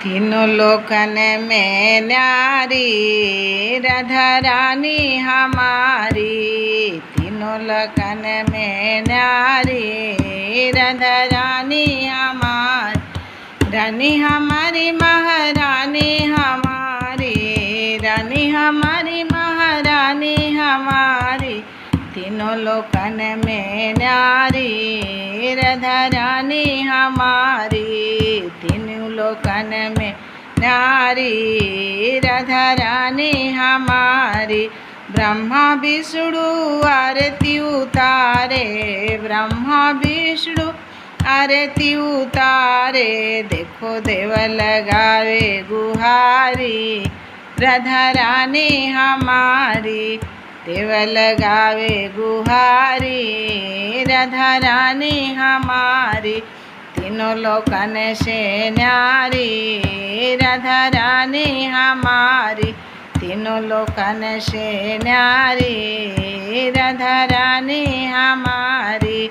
तीनों लोकन में न्यारी राधा रानी हमारी। तीनों लोकन में न्यारी राधा रानी हमारी। रानी हमारी महारानी हमारी। रानी हमारी महारानी हमारी। तीनों लोकन में न्यारी राधा रानी हमारी। तीनों लोकन में न्यारी राधा रानी हमारी। ब्रह्मा विष्णु आरती उतारे। ब्रह्मा विष्णु आरती उतारे। देखो देव लगावे गुहारी राधा रानी हमारी। देव लगावे गुहारी राधा रानी हमारी। तीनों लोकन से न्यारी राधा रानी हमारी। तीनों लोकन से न्यारी राधा रानी हमारी।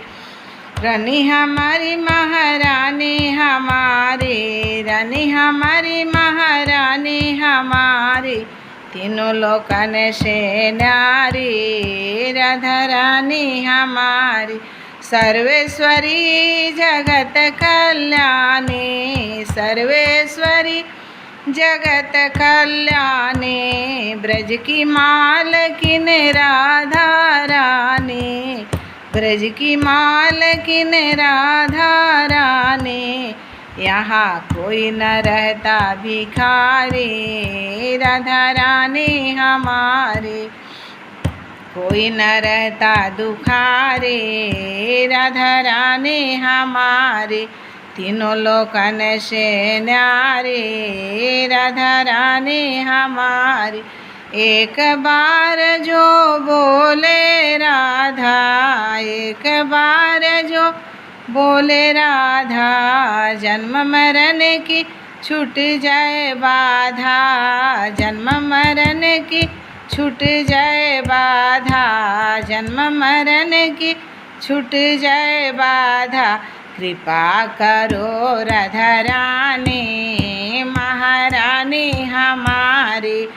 रानी हमारी महारानी हमारी। रानी हमारी महारानी हमारी। तीनों लोकन से न्यारी राधा रानी हमारी। सर्वेश्वरी जगत कल्याणी। सर्वेश्वरी जगत कल्याणी। ब्रज की मालकिन राधा रानी। ब्रज की मालकिन राधा रानी। यहाँ कोई न रहता भिखारी राधा रानी हमारी। कोई न रहता दुखारी राधा रानी हमारी। तीनों लोकन से न्यारी राधा रानी हमारी। एक बार जो बोले राधा। एक बार जो बोले राधा। जन्म मरण की छूट जाए बाधा। जन्म मरण की छूट जाए बाधा। जन्म मरण की छूट जाए बाधा। कृपा करो राधा रानी महारानी हमारी।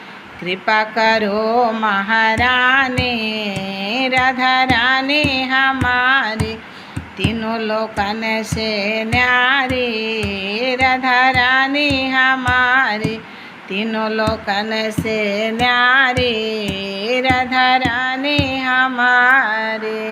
कृपा करो महारानी राधा रानी हमारी। तीनों लोकन से न्यारी राधा रानी हमारी। तीनों लोकन से न्यारी राधा रानी हमारी।